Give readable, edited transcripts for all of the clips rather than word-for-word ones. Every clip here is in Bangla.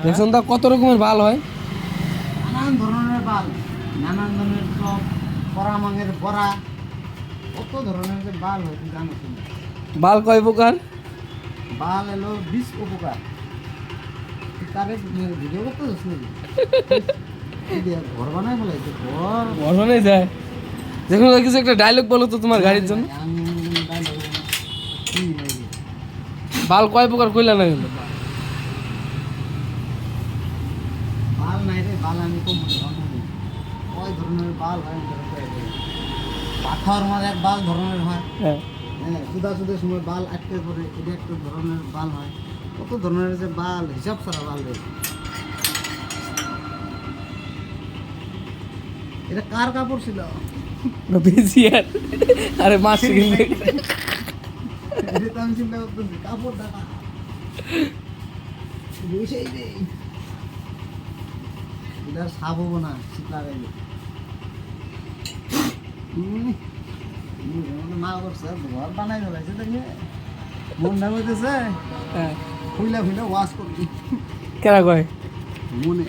দেখছেন তো কত রকমের বাল হয়, নানান ধরনের বাল, নানান ধরনের চপ, কড়া মাঙের বড়া, কত ধরনের যে বাল হয় তুই জানো তুমি? বাল কয় প্রকার? বাল এলো 20 উপকার। তুই তারে ভিডিও করতে যাস নাকি? ঘর বানায় ফেলাইছে ঘর। বর্ণনাই যায়। দেখুন কিছু একটা ডায়লগ বলো তো তোমার গাড়ির জন্য। বাল কয় প্রকার কইলা না কিন্তু। বাল নাই রে, বাল আমি কম কয় ধরনের বাল হয় পাথর মারে এক বাল ধরনের হয়, হ্যাঁ হ্যাঁ সুদা সুদের সময় বাল আটকে পড়ে, এটা একটা ধরনের বাল হয়। কত ধরনের যে বাল, হিসাব ছাড়া বাল রয়েছে। এটা কার কাপড় ছিল? বেশি আর আরে মাছ কিনলে এটা তো আমি চিন্তা করতেছি কাপড় ডাকা বসেই রে, এটা সাপ হবো না শীত লাগাইলে। মা করছে ঘর বানাই ফেলাইছে দেখে মনটা হইতেছে হ্যাঁ ফুইলা ফুইলা ওয়াশ করবি কেরা কয় মনে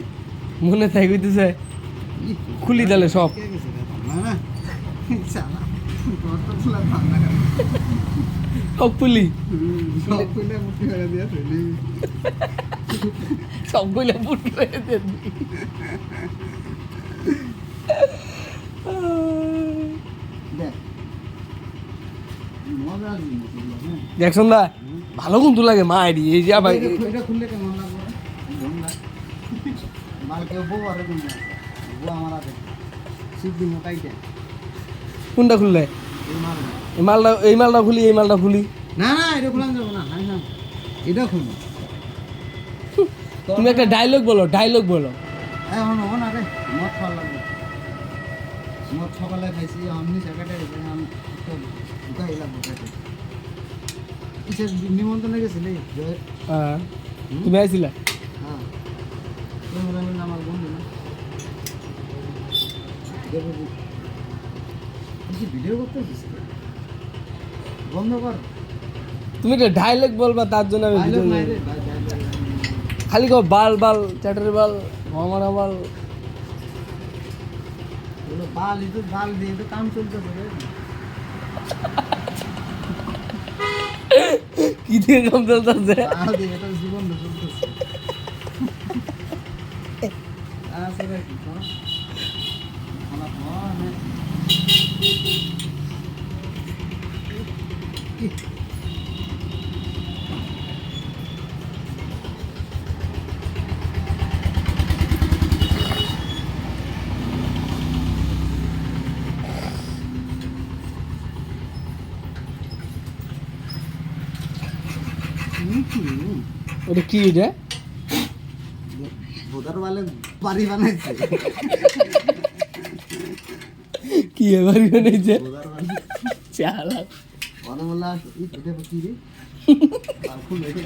মনে থাই কইতেছে খুলি দিলে সব কে গেছে রে? না না চালা ঘর তো ফুলা ঠান্ডা করে সব খুলি সব ফুইলা মুটি হয়ে দিয়া ফেলি সব কইলা পুট করে দেন দেখ মজা জিনিস এগুলো, হ্যাঁ। দেখছন দা ভালো কিন্তু লাগে মা আইডি এই যে ভাই এটা খুললে কেমন লাগবে? ধন্যবাদ। মাল কেউ বউ আর বউ আমার হাতে সিদ্ধি মোটাইতে কোনটা খুললে এই মাল না। এই মালটা খুলি এই মালটা খুলি না না এটা খোলান যাবো না, না না এটা খুলবো। তুমি একটা ডায়লগ বলো এখন হবো না রে, মদ খাওয়া লাগবে। মদ সকালে খাইছি অমনি জায়গাটা আমি ঢুকাই লাগবো পেটে। কিসের নিমন্ত্রণে গেছিলি? হ্যাঁ তুমি আইছিলা হ্যাঁ তোমরা আমার বন্ধু না ভিডিও করতেছিস বন্ধ কর। তুমি একটা ডায়লগ বলবা তার জন্য আমি ডায়লগ ভিডিও নাই করি। রে, খালি কো বাল বাল চ্যাটার বাল আমার বাল এগুলো বাল ইঁদুর বাল দিয়ে তো কাম চলতেছে রে। কি দিয়ে কাম চলতেছে বাল দিয়ে এটা জীবন চলতেছে। আছে রে কি কর? খানা খাওয়া না। ওটা কি এটা বোদার বালে বাড়ি বানাইছে। কি এবার বানাইছে বোদার বালে চালা বড় বলা এটা কি রে? আর ফুল রেখে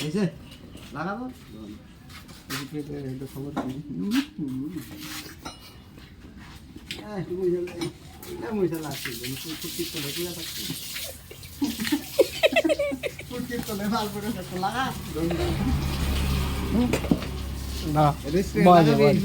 এসে লাগাবো খবর মশা লাগছে ভাল করে লাগা না